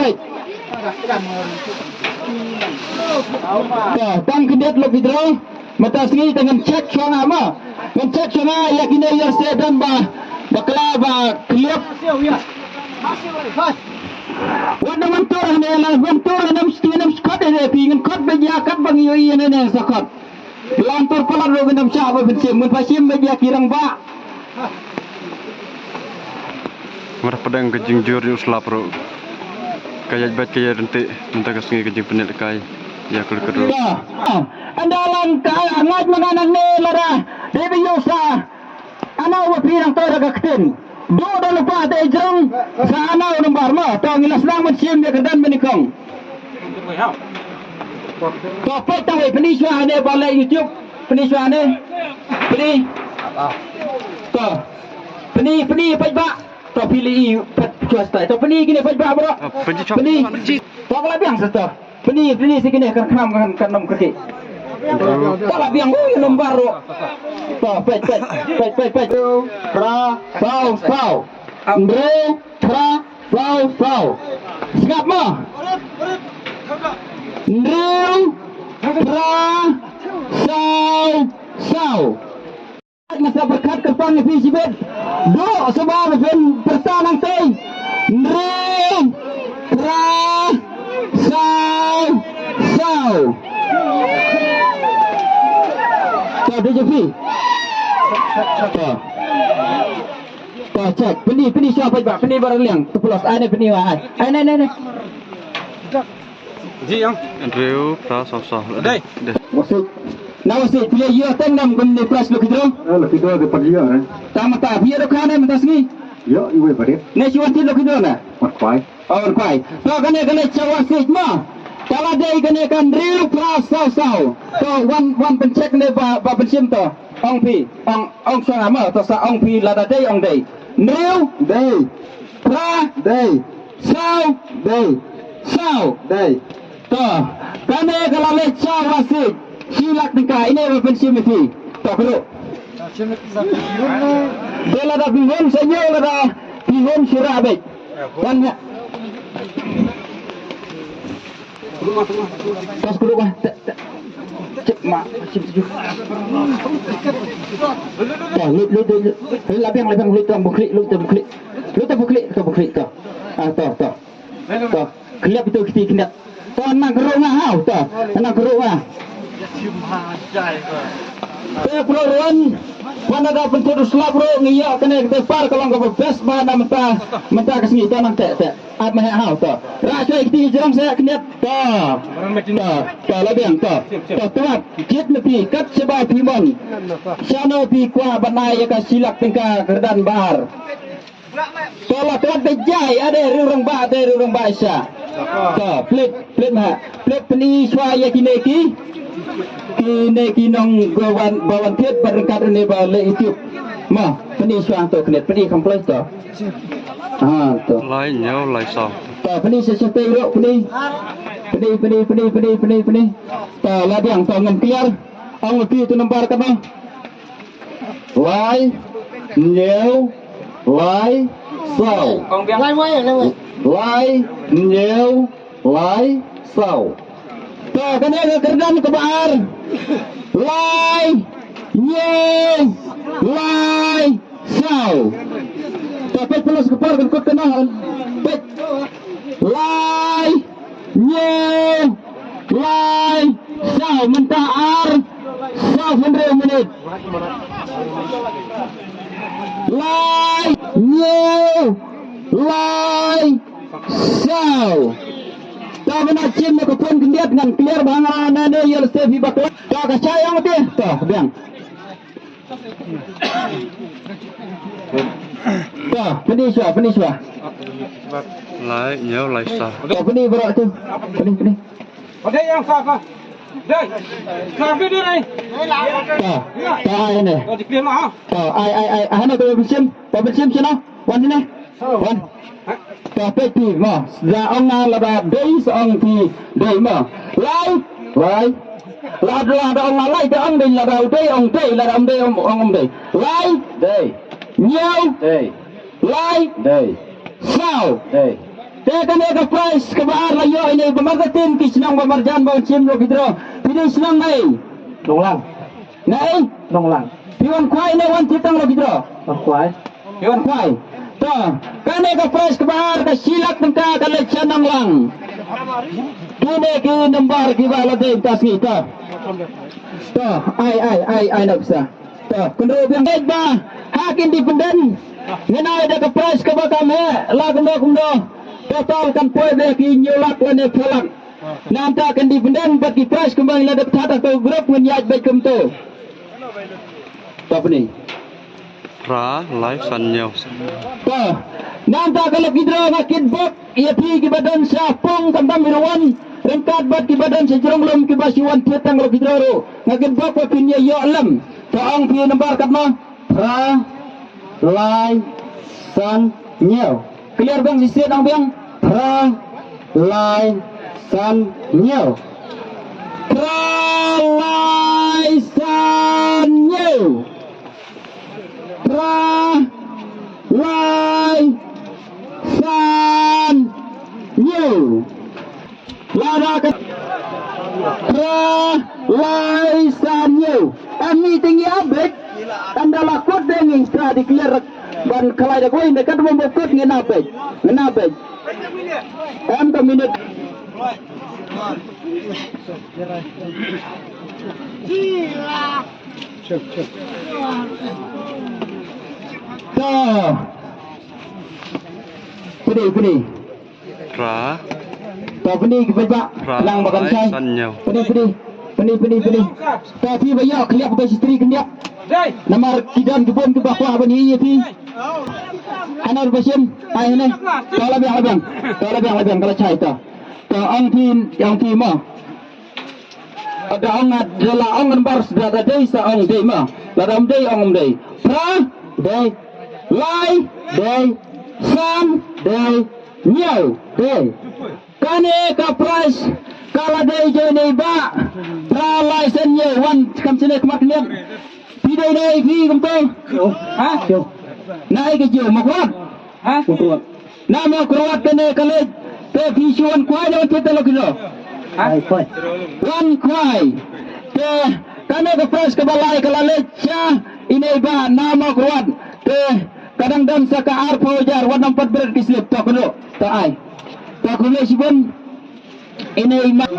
baik. Tang kedit lo vidro. Mata sini dengan cek shonga ma. Dengan cek shonga ya kini ya sedan ba. Bakla ba kliap. Wanda mantur ne la mantur nam stinam skot ne pingin kot ba ya kat bang yoi ne sakot. Lantur palar lo nam sha ba bin sim mun pasim ba ya kirang ba. Marah pedang kejing jur di uslap ro. Kayak bat kayak rente minta kesengi kejing penil kai. Ya kulit kedua. Andalan ka ngaj manganan ne lara. Debi yosa. Ana wa pirang tora gakten. Do da lupa te jrong sa ana ng barma. To ngilas lang man sim ya kedan menikong. To pe tawe peniswa ne balai YouTube. Peniswa ne. Peni. To. Peni pai ba. To pilih swasta. To peni gini pai ba bro. Peni. To kala biang sata. Peni segini kan nam kaki. Kala biang nom baro. To pet. Pra pau. Andre pra pau. Sigap mo. Andre pra sau. Masa berkat kerpan ni sibet. Do sebab ben pertanang tei. Andre pra sau. Dia jepi. Cek. Peni siapa ba? Peni barang liang. Kepulas ai peni wa ai. Ai ne. Ji yang. Andreu pra sah. Dai. Masuk. Nawasi pilih yo teng nam gun plus lo kidro. Lo kidro ke pergi ya. Tama ta biar lo khane mentas ni. Yo, iwe bare. Ne siwan ti lo kidro na. Mat kwai. Or kwai. To kane cawasik ma. Kalau dia kena kan real plus sau. To one pencek ne ba pencim to. Ong pi, ong sama to sa ong pi lada day ong day. Real day. Pra day. Sau day. To kane kalau le cawasik. Silak tingkah ini ba pencim ti. To kero. Dia lada bihon senyo lada bihon sirabek. Kan Pas dulu mah. Cek mak masih tujuh. Lu labang lu tambuklik. Lu tambuklik to. To. Kelap itu kita kena. To nang kerung ah to. Nang kerung ah. Peruan mana dah pentur selap bro ngiyak kena kita par kalau enggak best mana mentah kesini tanah tak at mah hau to rasa kita jerang saya kena to lebih to tuat jit lebih kat sebab pimon sana pi kwa banai ka silak tingkah kerdan bar kalau tuat bejai ada rurang baisa to plate peni swaya kineki kinong bawan tiap berkat ini balik itu mah peni suang tu kena peni kompleks tu tu Lai nhau lai sao. tu peni sesuatu rok peni tu lagi yang tu ngam clear ang tu nomor kata lai nhau lai sao lai nhau lai sao. To kena kerdan ke bar. Lai sau. Tapi plus kepar kan kau kena. Lai sau mentar sau 100 minit. Lai sau. Tahu nak cim nak pun kendiat dengan clear bangan ada yang sefi bakal. Tahu kacau yang tu, tahu biang. Tahu peniswa. Lai nhau lai sao. Tahu penis berat tu. Penis. Ada yang apa? Dai. Kafe dia ni. Tahu ini. Oh, dikira mah. Tahu ai hana tu bersim sana. Wan ni. Wan. Tapi pi mah, dah orang lada day seorang pi day mah, lai, lada orang lai tu orang day lada day, lai day, nyau day, lai day, sau day, Tekan eka price kebaar layo ini pemargatin kisnang pemarjan bang cim lo gitu. Pilih senang nai. Nonglang. Nai. Nonglang. Piwan kuai nai wan citang lo gitu. Kuai. Piwan kuai. Toh, kan eka price kebaar ke silak tengka kalau canang lang. Kini kini nembar kiba lo deh tas kita. Toh, ai nak bisa. Toh, kendro yang baik bah. Hak independen. Ngenai ada ke price kebakam lah kendo. Total kan poin dia kinyulak lane pelak. Nanti akan dipendang bagi price kembali ada tata ke grup menyaj baik kemto. Apa ni? Ra live sanyo. Toh, nanti kalau kita makin bok, ia pergi ke badan sapung kandang miruan, rengkat bat ke badan sejerong lom ke basiwan tiatang kalau kita ro. Makin bok papinya yo alam. Taang pi nambar katna. Ra live sanyo. Clear bang sisi nang bang. Ra lai san nyo. Ra lai san nyo. Ra lai san nyo. Lada ke Ra lai san nyo. Ami tinggi abek. Anda lakut dengan setelah dikeliar dan kalau ada koin dekat membukut ngenapej. Em ke minit. Toh. Pedi. Ra. Toh pedi kebaca. Lang makan saya. Sanyo. Pedi. Tapi bayar keliap ke istri keniap. Namar kidan kebun ke bawah bani ini. Anar basim, ay ini. Kalau biang kalau cai ta. Ta ang ti ma. Ada angat jala angan bar sedada dei sa ang dei ma. Ladam dei ang dei. Pra dei, lai dei, san dei, nyau dei. Kane ka price kala dei jene ba. Pra lai san nyau wan kam sini kemaknian. Pidai dei fi kumtong. Ha? Naik ke jauh makuat, makuat. Nama kuat kene kale te visuan kuai dapat kita lagi lo. One kuai. Te kene ke fresh ke balai kalale cha ini ba nama kuat. Te kadang dam saka ar pojar wan empat berat kislip tak kuno. Tak ai. Tak kuno sibun. Ini iman.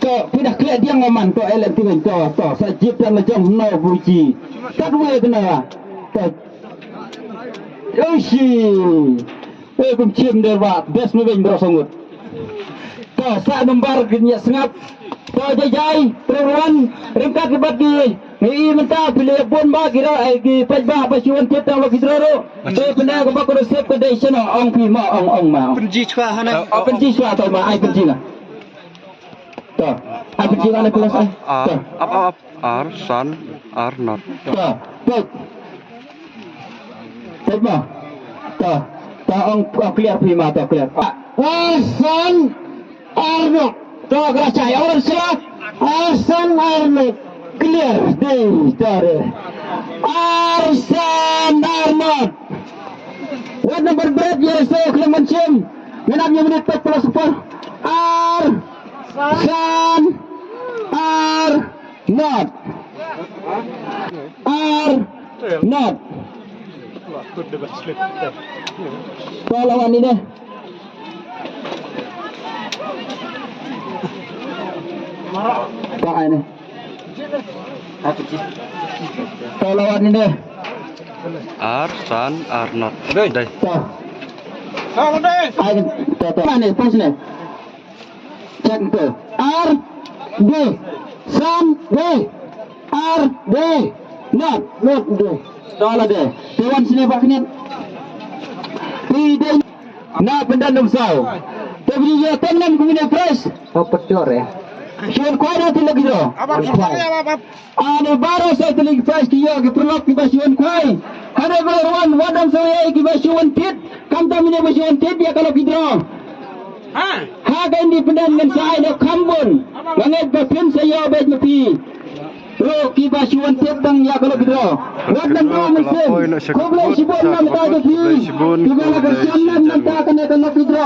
To pindah kelak dia ngoman to elektrik to sajib dan macam no buji tak boleh kena to oshi kum cium dia ba best moving berosongut to sa nombar genya sengap to jajai perempuan rengkat lebat di ni mentah pilih pun ba kira gi pajba pasuan kita lo kidro to pernah ke bakor sep ke desa no ong pi ma ong ma Penji chua hana. penji swa to ma ai penji lah. Toh, apa jiwa nak kelas Up. R san R not. Toh, baik. Baik mah. Toh, ong clear prima toh clear. San R not. Toh kelas cai orang selak. San R not. Clear deh, tare. San R not. What number berat ya saya Clement Sim. Menamnya menit 40 R San R not Tolongan ini Pak ini Tolongan ini R san R not. Dai. Ayo, mana pas ni? Cek tu. R D San D R D not D. Dolar D. Dewan sini pak ni. Tidak. Na pendanum sau. Tapi dia tenang kemudian fresh. Apa cor ya? Siapa kau ada tu lagi tu? Ane baru saya telik fresh kia ke perlok ke basuhan kau. Ada berlawan wadam saya ke basuhan tit. Kamta mine basuhan tit dia kalau kita. Hak independen dengan saya nak kambun. Langit berpin saya obet mepi. Ro kiba siwan tetang ya kalau gitu. Wadan do mesin. Koblai sibun na mata ke fi. Tugala kersian na mata kan itu nak gitu.